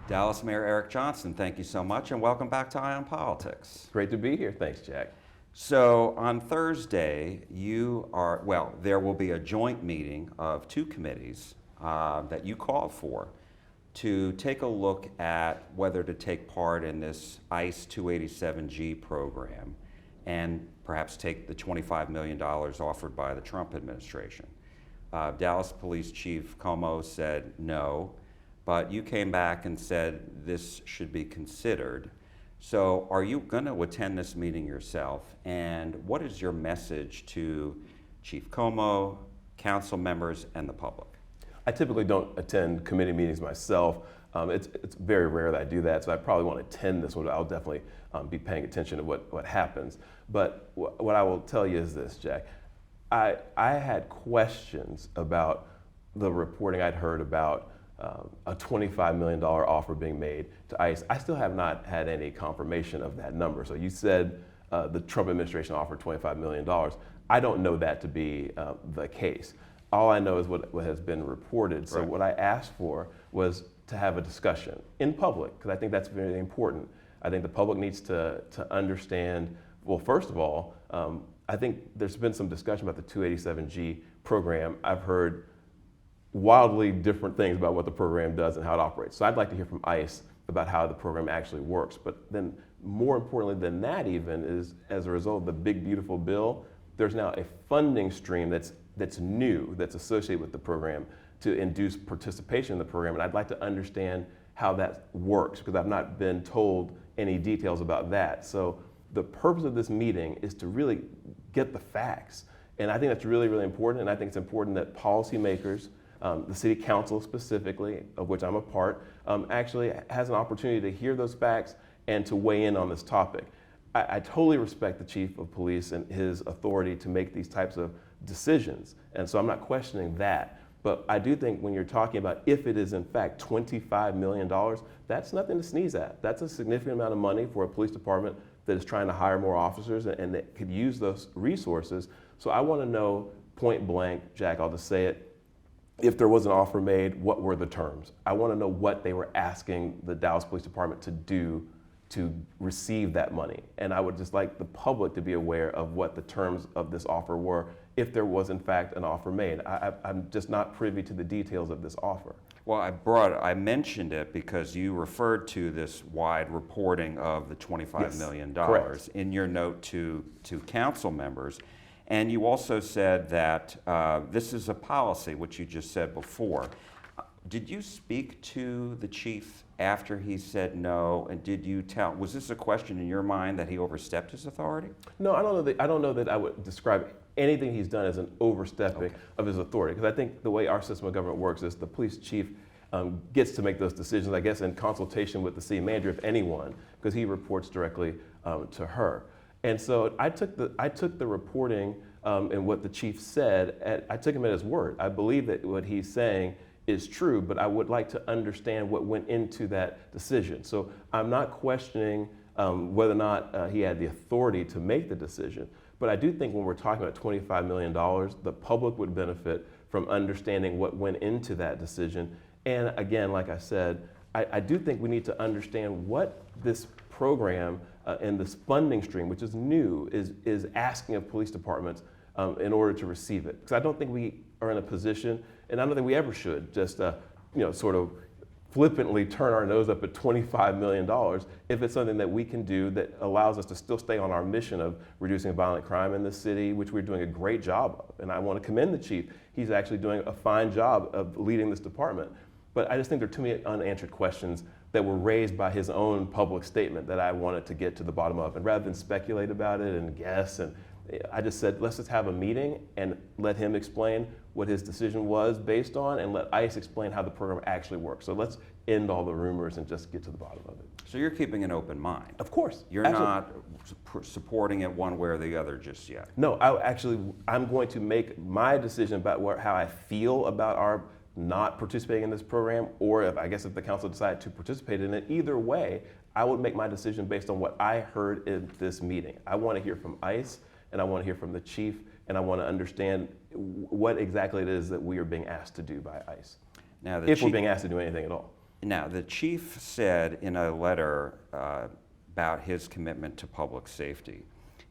Dallas Mayor Eric Johnson, thank you so much, and welcome back to Eye on Politics. Great to be here. Thanks, Jack. So on Thursday, there will be a joint meeting of two committees that you called for to take a look at whether to take part in this ICE 287G program and perhaps take the $25 million offered by the Trump administration. Dallas Police Chief Como said no, but you came back and said this should be considered. So are you going to attend this meeting yourself? And what is your message to Chief Como, council members, and the public? I typically don't attend committee meetings myself. It's very rare that I do that, so I probably won't attend this one. I'll definitely be paying attention to what happens. But what I will tell you is this, Jack. I had questions about the reporting I'd heard about a $25 million offer being made to ICE. I still have not had any confirmation of that number. So you said the Trump administration offered $25 million. I don't know that to be the case. All I know is what has been reported. So what I asked for was to have a discussion in public, because I think that's very important. I think the public needs to understand, well, first of all, I think there's been some discussion about the 287G program. I've heard wildly different things about what the program does and how it operates. So I'd like to hear from ICE about how the program actually works. But then more importantly than that even is, as a result of the big beautiful bill, there's now a funding stream that's new, that's associated with the program to induce participation in the program. And I'd like to understand how that works, because I've not been told any details about that. So the purpose of this meeting is to really get the facts. And I think that's really, really important. And I think it's important that policymakers, the city council specifically, of which I'm a part, actually has an opportunity to hear those facts and to weigh in on this topic. I totally respect the chief of police and his authority to make these types of decisions. And so I'm not questioning that. But I do think when you're talking about if it is in fact $25 million, that's nothing to sneeze at. That's a significant amount of money for a police department that is trying to hire more officers and that could use those resources. So I want to know point blank, Jack, I'll just say it, if there was an offer made, what were the terms? I want to know what they were asking the Dallas Police Department to do to receive that money. And I would just like the public to be aware of what the terms of this offer were, if there was in fact an offer made. I'm just not privy to the details of this offer. Well, I mentioned it because you referred to this wide reporting of the $25 million correct. In your note to council members. And you also said that this is a policy, which you just said before. Did you speak to the chief after he said no? And did you was this a question in your mind that he overstepped his authority? No, I don't know that I would describe anything he's done as an overstepping of his authority. Because I think the way our system of government works is the police chief gets to make those decisions, I guess, in consultation with the city manager, if anyone, because he reports directly to her. And so I took the reporting and what the chief said, I took him at his word. I believe that what he's saying is true, but I would like to understand what went into that decision. So I'm not questioning whether or not he had the authority to make the decision, but I do think when we're talking about $25 million, the public would benefit from understanding what went into that decision. And again, like I said, I do think we need to understand what this program and this funding stream, which is new, is asking of police departments in order to receive it. Because I don't think we are in a position, and I don't think we ever should, just sort of flippantly turn our nose up at $25 million if it's something that we can do that allows us to still stay on our mission of reducing violent crime in the city, which we're doing a great job of. And I want to commend the chief. He's actually doing a fine job of leading this department. But I just think there are too many unanswered questions that were raised by his own public statement that I wanted to get to the bottom of. And rather than speculate about it and guess, and I just said, let's just have a meeting and let him explain what his decision was based on, and let ICE explain how the program actually works. So let's end all the rumors and just get to the bottom of it. So you're keeping an open mind? Of course. You're absolutely. not supporting it one way or the other just yet? No, I'm going to make my decision about how I feel about our not participating in this program, or if the council decided to participate in it. Either way, I would make my decision based on what I heard in this meeting. I want to hear from ICE, and I want to hear from the chief, and I want to understand what exactly it is that we are being asked to do by ICE. Now, if we're being asked to do anything at all. Now, the chief said in a letter about his commitment to public safety,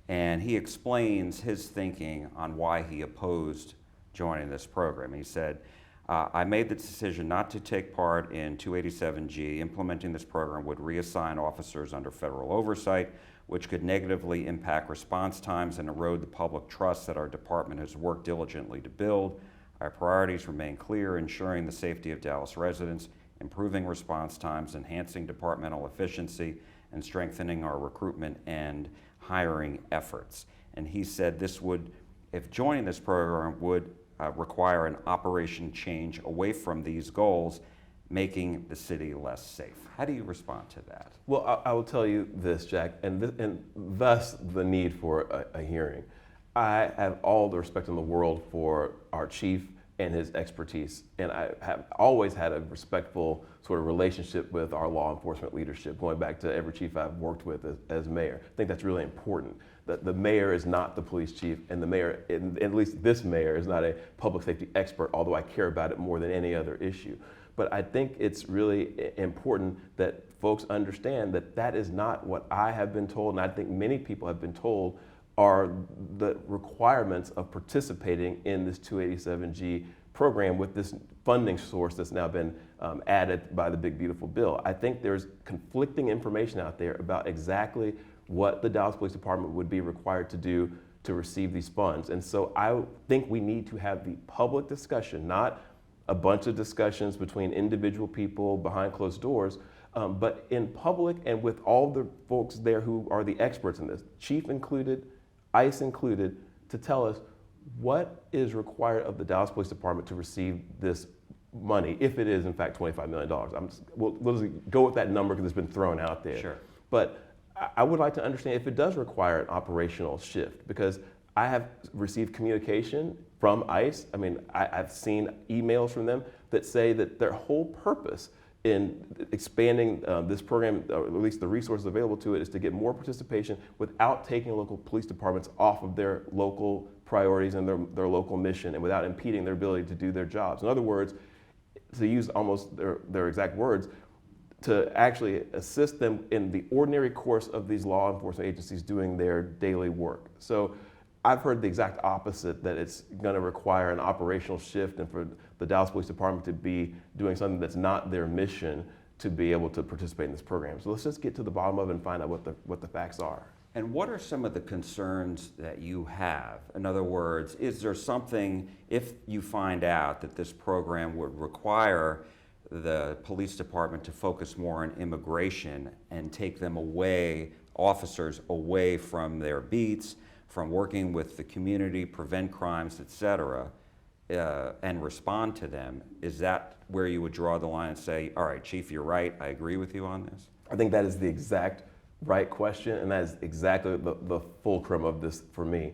and he explains his thinking on why he opposed joining this program. He said, I made the decision not to take part in 287G. Implementing this program would reassign officers under federal oversight, which could negatively impact response times and erode the public trust that our department has worked diligently to build. Our priorities remain clear: ensuring the safety of Dallas residents, improving response times, enhancing departmental efficiency, and strengthening our recruitment and hiring efforts. And he said this would, if joining this program would require an operation change away from these goals, making the city less safe. How do you respond to that? Well, I will tell you this, Jack, and thus the need for a hearing. I have all the respect in the world for our chief and his expertise, and I have always had a respectful sort of relationship with our law enforcement leadership, going back to every chief I've worked with as mayor. I think that's really important. That the mayor is not the police chief, and the mayor, at least this mayor, is not a public safety expert, although I care about it more than any other issue. But I think it's really important that folks understand that that is not what I have been told, and I think many people have been told are the requirements of participating in this 287G program with this funding source that's now been added by the Big Beautiful Bill. I think there's conflicting information out there about exactly what the Dallas Police Department would be required to do to receive these funds. And so I think we need to have the public discussion, not a bunch of discussions between individual people behind closed doors, but in public and with all the folks there who are the experts in this, chief included, ICE included, to tell us what is required of the Dallas Police Department to receive this money, if it is in fact $25 million. We'll just go with that number because it's been thrown out there. Sure. But I would like to understand if it does require an operational shift, because I have received communication from ICE. I mean, I've seen emails from them that say that their whole purpose in expanding this program, or at least the resources available to it, is to get more participation without taking local police departments off of their local priorities and their local mission, and without impeding their ability to do their jobs. In other words, to use almost their exact words, to actually assist them in the ordinary course of these law enforcement agencies doing their daily work. So I've heard the exact opposite, that it's going to require an operational shift and for the Dallas Police Department to be doing something that's not their mission to be able to participate in this program. So let's just get to the bottom of it and find out what the facts are. And what are some of the concerns that you have? In other words, is there something, if you find out that this program would require the police department to focus more on immigration and take them away, officers away from their beats, from working with the community, prevent crimes, et cetera, and respond to them, is that where you would draw the line and say, all right, Chief, you're right, I agree with you on this? I think that is the exact right question, and that is exactly the fulcrum of this for me.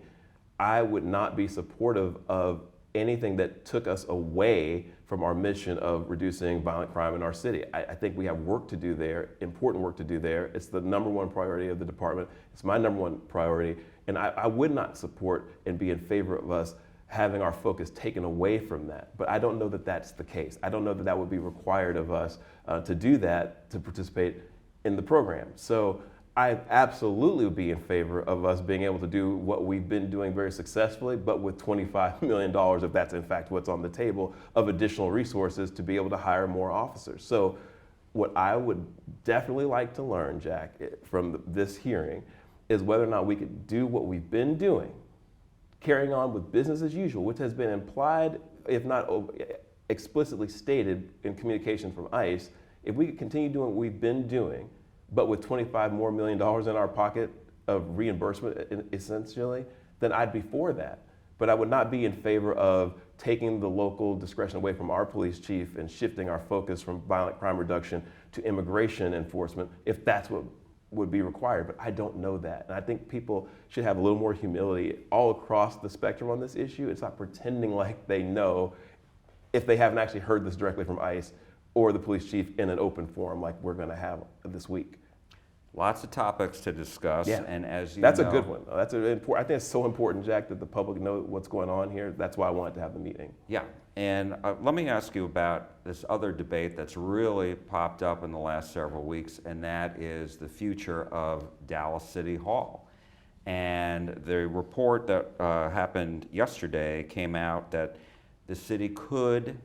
I would not be supportive of anything that took us away from our mission of reducing violent crime in our city. I think we have work to do there, important work to do there. It's the number one priority of the department. It's my number one priority. And I would not support and be in favor of us having our focus taken away from that. But I don't know that that's the case. I don't know that that would be required of us to do that, to participate in the program. So I absolutely would be in favor of us being able to do what we've been doing very successfully, but with $25 million, if that's in fact what's on the table, of additional resources to be able to hire more officers. So what I would definitely like to learn, Jack, from this hearing is whether or not we could do what we've been doing, carrying on with business as usual, which has been implied, if not explicitly stated in communication from ICE. If we could continue doing what we've been doing, but with $25 more million in our pocket of reimbursement, essentially, then I'd be for that. But I would not be in favor of taking the local discretion away from our police chief and shifting our focus from violent crime reduction to immigration enforcement, if that's what would be required. But I don't know that. And I think people should have a little more humility all across the spectrum on this issue. It's not pretending like they know if they haven't actually heard this directly from ICE or the police chief in an open forum like we're going to have this week. Lots of topics to discuss, Yeah. and as you That's know, a good one. That's important. I think it's so important, Jack, that the public know what's going on here. That's why I wanted to have the meeting. Yeah, and let me ask you about this other debate that's really popped up in the last several weeks, and that is the future of Dallas City Hall. And the report that happened yesterday came out that the city could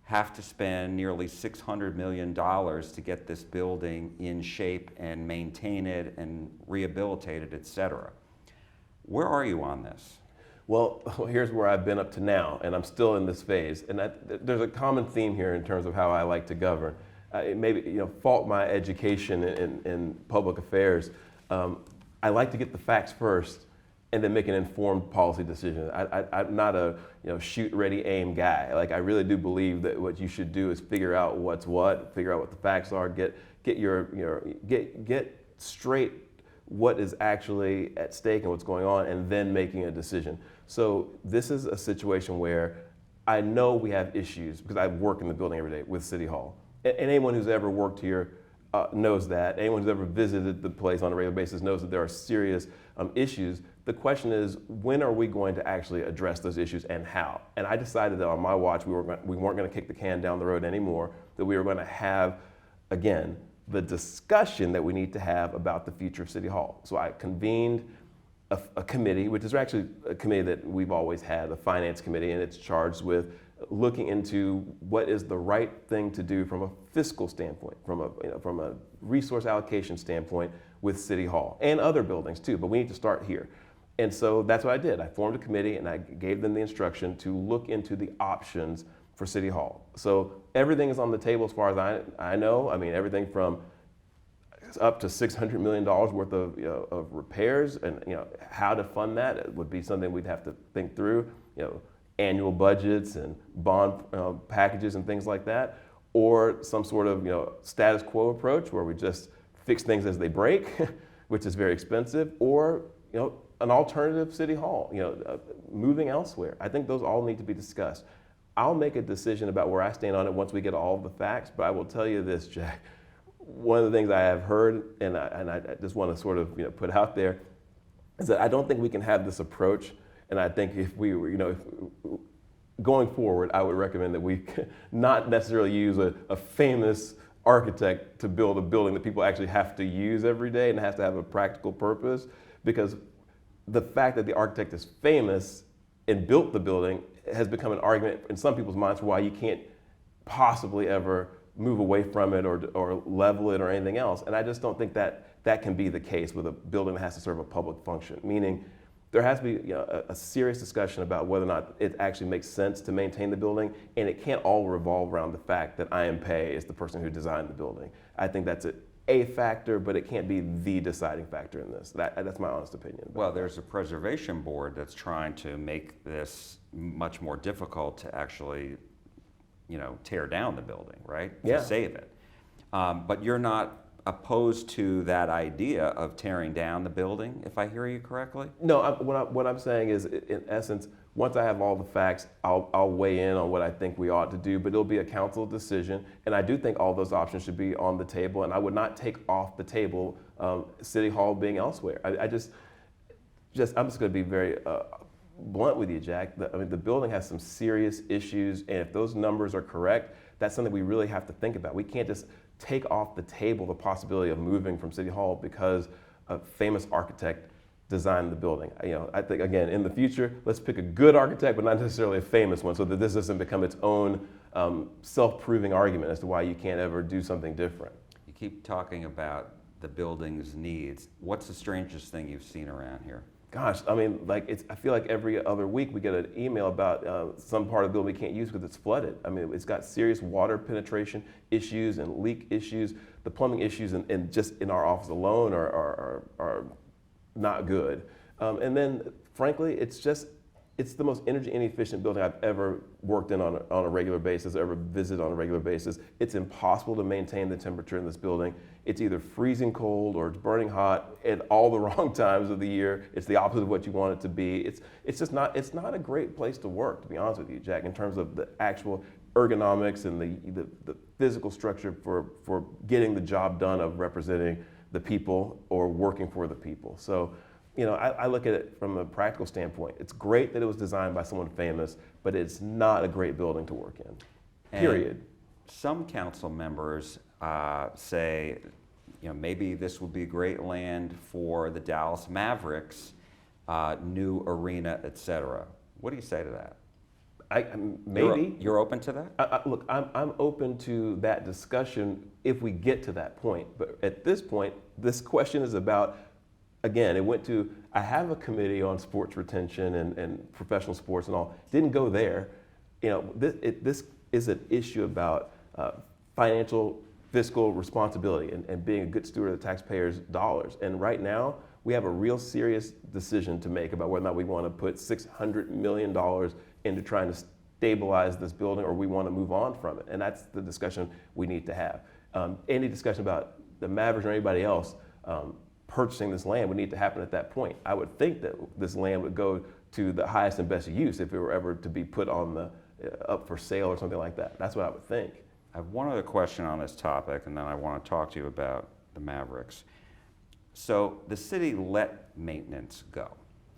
have to spend nearly $600 million to get this building in shape and maintain it and rehabilitate it, et cetera. Where are you on this? Well, here's where I've been up to now, and I'm still in this phase. And there's a common theme here in terms of how I like to govern. Maybe fault my education in public affairs. I like to get the facts first, and then make an informed policy decision. I'm not a shoot, ready, aim guy. Like, I really do believe that what you should do is figure out what's what, figure out what the facts are, get straight what is actually at stake and what's going on, and then making a decision. So this is a situation where I know we have issues because I work in the building every day with City Hall. And anyone who's ever worked here knows that. Anyone who's ever visited the place on a regular basis knows that there are serious issues. The question is, when are we going to actually address those issues and how? And I decided that on my watch, we weren't going to kick the can down the road anymore, that we were going to have, again, the discussion that we need to have about the future of City Hall. So I convened a committee, which is actually a committee that we've always had, the finance committee, and it's charged with looking into what is the right thing to do from a fiscal standpoint, from a resource allocation standpoint with City Hall and other buildings too, but we need to start here. And so that's what I did. I formed a committee and I gave them the instruction to look into the options for City Hall. So everything is on the table as far as I know. I mean, everything from up to $600 million worth of repairs, and how to fund that, it would be something we'd have to think through. Annual budgets and bond packages and things like that, or some sort of status quo approach where we just fix things as they break, which is very expensive, or an alternative City Hall, moving elsewhere. I think those all need to be discussed. I'll make a decision about where I stand on it once we get all of the facts, but I will tell you this, Jack. One of the things I have heard, and I just want to sort of put out there, is that I don't think we can have this approach. And I think if we were, going forward, I would recommend that we not necessarily use a famous architect to build a building that people actually have to use every day and has to have a practical purpose, because the fact that the architect is famous and built the building has become an argument in some people's minds for why you can't possibly ever move away from it or level it or anything else. And I just don't think that can be the case with a building that has to serve a public function, meaning there has to be a serious discussion about whether or not it actually makes sense to maintain the building, and it can't all revolve around the fact that I.M. Pei is the person who designed the building. I think that's a factor, but it can't be the deciding factor in this. That's my honest opinion. Well, there's a preservation board that's trying to make this much more difficult to actually, tear down the building, right? Yeah. To save it. But you're not opposed to that idea of tearing down the building, if I hear you correctly? No, what I'm saying is, in essence, once I have all the facts, I'll weigh in on what I think we ought to do, but it'll be a council decision, and I do think all those options should be on the table, and I would not take off the table City Hall being elsewhere. I'm just going to be very blunt with you, Jack. The building has some serious issues, and if those numbers are correct, that's something we really have to think about. We can't just take off the table the possibility of moving from City Hall because a famous architect designed the building. I think, again, in the future, let's pick a good architect, but not necessarily a famous one, so that this doesn't become its own self-proving argument as to why you can't ever do something different. You keep talking about the building's needs. What's the strangest thing you've seen around here? Gosh, I feel like every other week we get an email about some part of the building we can't use because it's flooded. It's got serious water penetration issues and leak issues. The plumbing issues in just in our office alone are not good. And then, frankly, it's the most energy inefficient building I've ever worked in on a regular basis, ever visited on a regular basis. It's impossible to maintain the temperature in this building. It's either freezing cold or it's burning hot at all the wrong times of the year. It's the opposite of what you want it to be. It's not a great place to work, to be honest with you, Jack, in terms of the actual ergonomics and the physical structure for getting the job done of representing the people or working for the people. So, I look at it from a practical standpoint. It's great that it was designed by someone famous, but it's not a great building to work in, period. And some council members say, maybe this would be great land for the Dallas Mavericks, new arena, etc. What do you say to that? Maybe. You're open to that? Look, I'm open to that discussion if we get to that point. But at this point, this question is about, again, I have a committee on sports retention and professional sports and all. Didn't go there. This is an issue about financial, fiscal responsibility and being a good steward of the taxpayers' dollars. And right now, we have a real serious decision to make about whether or not we want to put $600 million into trying to stabilize this building, or we want to move on from it. And that's the discussion we need to have. Any discussion about the Mavericks or anybody else purchasing this land would need to happen at that point. I would think that this land would go to the highest and best use if it were ever to be put on the up for sale or something like that. That's what I would think. I have one other question on this topic, and then I want to talk to you about the Mavericks. So the city let maintenance go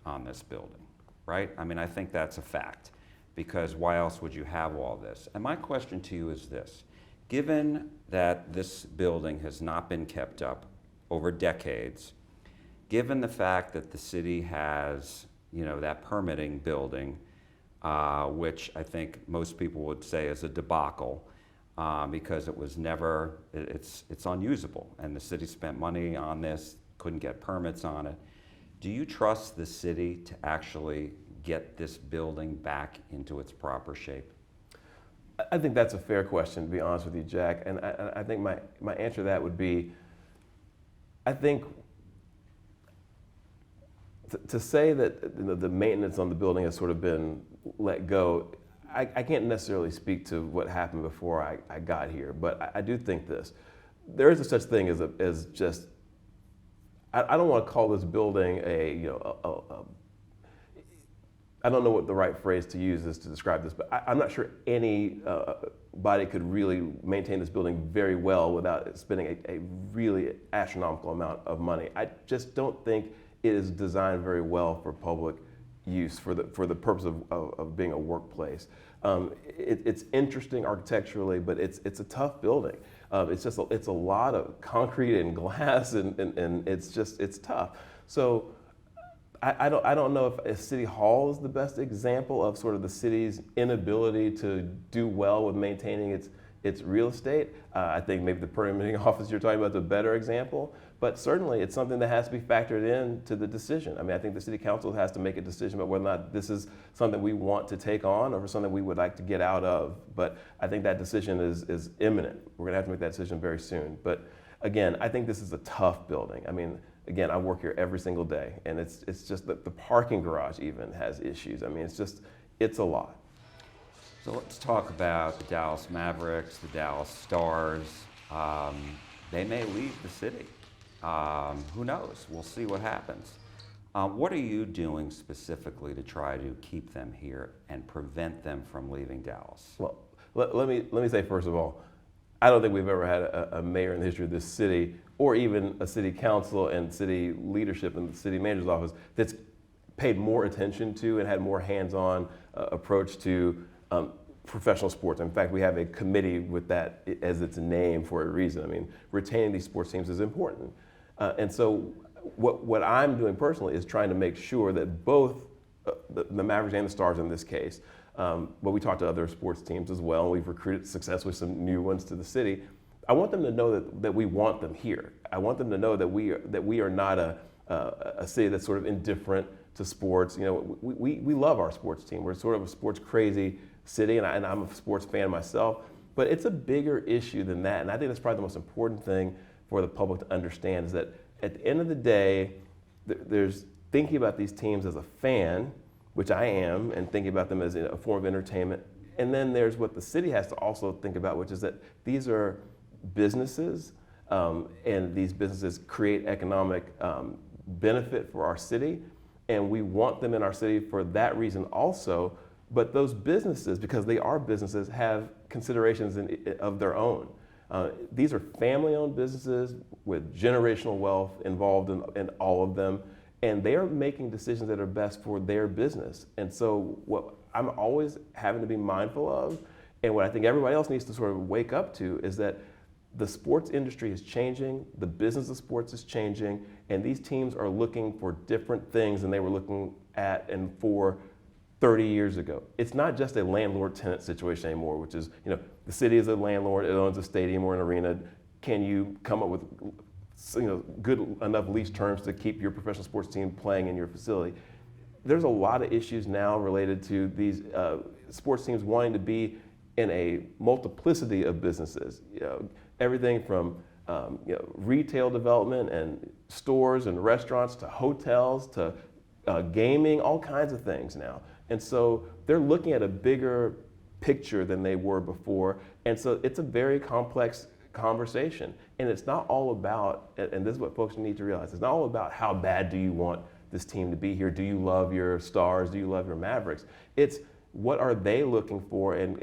on this building, right? I mean, I think that's a fact, because why else would you have all this? And my question to you is this: given that this building has not been kept up over decades, given the fact that the city has, that permitting building, which I think most people would say is a debacle, because it was never, it's unusable, and the city spent money on this, couldn't get permits on it. Do you trust the city to actually get this building back into its proper shape? I think that's a fair question, to be honest with you, Jack. And I think my answer to that would be, I think to say that the maintenance on the building has sort of been let go, I can't necessarily speak to what happened before I got here, but I do think this. There is a such thing as just, I don't want to call this building I don't know what the right phrase to use is to describe this, but I'm not sure anybody could really maintain this building very well without spending a really astronomical amount of money. I just don't think it is designed very well for public use for the purpose of being a workplace. It's interesting architecturally, but it's a tough building. It's a lot of concrete and glass, and it's tough. So I don't know if City Hall is the best example of sort of the city's inability to do well with maintaining its real estate. I think maybe the permitting office you're talking about is a better example, but certainly it's something that has to be factored into the decision. I mean, I think the city council has to make a decision about whether or not this is something we want to take on or something we would like to get out of. But I think that decision is imminent. We're going to have to make that decision very soon. But again, I think this is a tough building. I mean, again, I work here every single day, and it's just that the parking garage even has issues. I mean, it's a lot. So let's talk about the Dallas Mavericks, the Dallas Stars. They may leave the city. Who knows? We'll see what happens. What are you doing specifically to try to keep them here and prevent them from leaving Dallas? Well, let me say first of all, I don't think we've ever had a mayor in the history of this city, or even a city council and city leadership and the city manager's office, that's paid more attention to and had more hands-on approach to professional sports. In fact, we have a committee with that as its name for a reason. I mean, retaining these sports teams is important. And so what I'm doing personally is trying to make sure that both the Mavericks and the Stars in this case, but we talked to other sports teams as well, and we've recruited successfully some new ones to the city. I want them to know that we want them here. I want them to know that we are not a city that's sort of indifferent to sports. We love our sports team. We're sort of a sports crazy city, and I'm a sports fan myself. But it's a bigger issue than that, and I think that's probably the most important thing for the public to understand, is that at the end of the day, there's thinking about these teams as a fan, which I am, and thinking about them as a form of entertainment. And then there's what the city has to also think about, which is that these are businesses, and these businesses create economic benefit for our city, and we want them in our city for that reason also. But those businesses, because they are businesses, have considerations of their own. These are family-owned businesses with generational wealth involved in all of them, and they are making decisions that are best for their business. And so what I'm always having to be mindful of, and what I think everybody else needs to sort of wake up to, is that the sports industry is changing, the business of sports is changing, and these teams are looking for different things than they were looking at and for 30 years ago. It's not just a landlord-tenant situation anymore, which is, the city is a landlord, it owns a stadium or an arena. Can you come up with good enough lease terms to keep your professional sports team playing in your facility? There's a lot of issues now related to these sports teams wanting to be in a multiplicity of businesses. Everything from retail development and stores and restaurants to hotels to gaming, all kinds of things now. And so they're looking at a bigger picture than they were before. And so it's a very complex conversation. And it's not all about, and this is what folks need to realize, it's not all about how bad do you want this team to be here? Do you love your Stars? Do you love your Mavericks? It's what are they looking for, and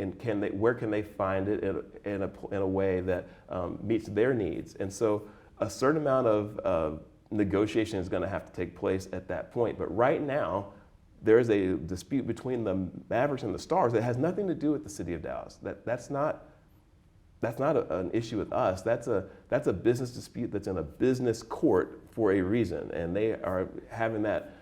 where can they find it in a way that meets their needs? And so a certain amount of negotiation is going to have to take place at that point. But right now, there is a dispute between the Mavericks and the Stars that has nothing to do with the city of Dallas. That's not an issue with us. That's a business dispute that's in a business court for a reason, and they are having that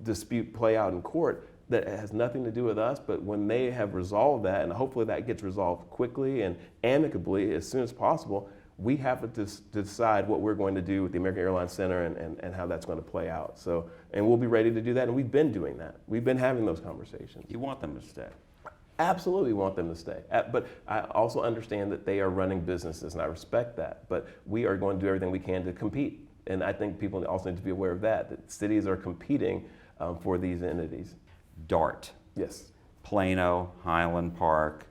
dispute play out in court. That has nothing to do with us, but when they have resolved that, and hopefully that gets resolved quickly and amicably as soon as possible, we have to decide what we're going to do with the American Airlines Center and how that's going to play out. So, and we'll be ready to do that, and we've been doing that. We've been having those conversations. You want them to stay? Absolutely want them to stay. But I also understand that they are running businesses, and I respect that. But we are going to do everything we can to compete. And I think people also need to be aware of that cities are competing for these entities. DART. Yes. Plano, Highland Park,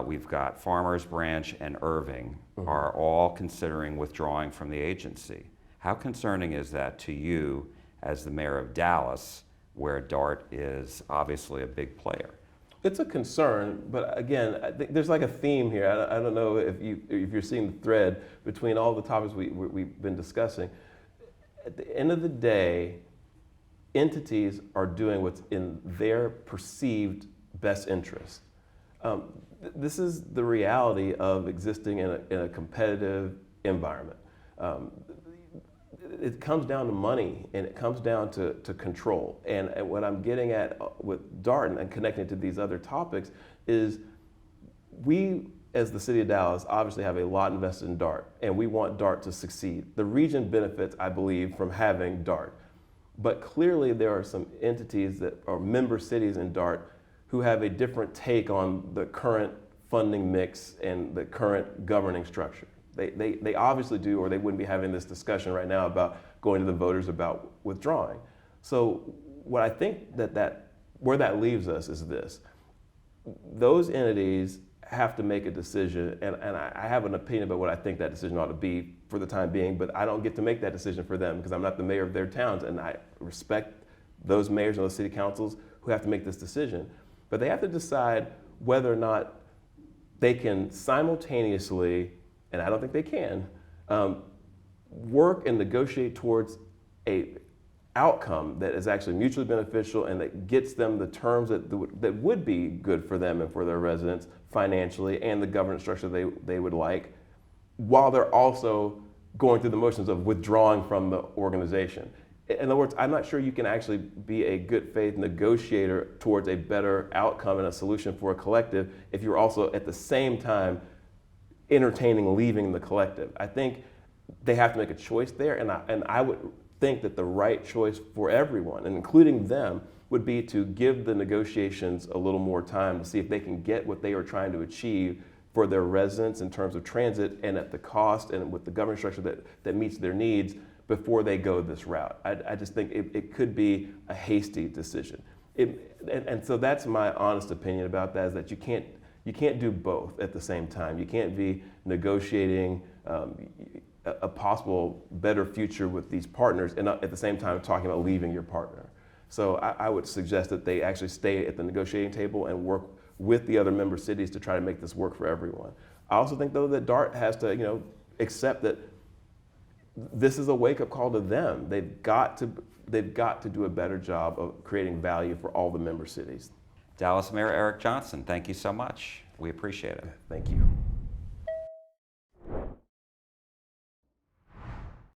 we've got Farmers Branch and Irving are all considering withdrawing from the agency. How concerning is that to you as the mayor of Dallas, where DART is obviously a big player? It's a concern, but again, I think there's like a theme here. I don't know if you're seeing the thread between all the topics we've been discussing. At the end of the day, entities are doing what's in their perceived best interest. This is the reality of existing in a competitive environment. It comes down to money, and it comes down to control. And what I'm getting at with DART and connecting to these other topics is we, as the city of Dallas, obviously have a lot invested in DART, and we want DART to succeed. The region benefits, I believe, from having DART. But clearly there are some entities that are member cities in DART who have a different take on the current funding mix and the current governing structure. They obviously do, or they wouldn't be having this discussion right now about going to the voters about withdrawing. So what I think where that leaves us is this. Those entities have to make a decision, and I have an opinion about what I think that decision ought to be for the time being, but I don't get to make that decision for them because I'm not the mayor of their towns, and I respect those mayors and those city councils who have to make this decision. But they have to decide whether or not they can simultaneously, and I don't think they can, work and negotiate towards a outcome that is actually mutually beneficial and that gets them the terms that would be good for them and for their residents financially and the governance structure they would like, while they're also going through the motions of withdrawing from the organization. In other words, I'm not sure you can actually be a good faith negotiator towards a better outcome and a solution for a collective if you're also at the same time entertaining leaving the collective. I think they have to make a choice there, and I would think that the right choice for everyone, and including them, would be to give the negotiations a little more time to see if they can get what they are trying to achieve for their residents in terms of transit and at the cost and with the governance structure that meets their needs before they go this route. I just think it could be a hasty decision. And so that's my honest opinion about that, is that you can't do both at the same time. You can't be negotiating a possible better future with these partners and at the same time talking about leaving your partner. So I would suggest that they actually stay at the negotiating table and work with the other member cities to try to make this work for everyone. I also think, though, that DART has to, accept that this is a wake-up call to them. They've got to do a better job of creating value for all the member cities. Dallas Mayor Eric Johnson, thank you so much. We appreciate it. Thank you.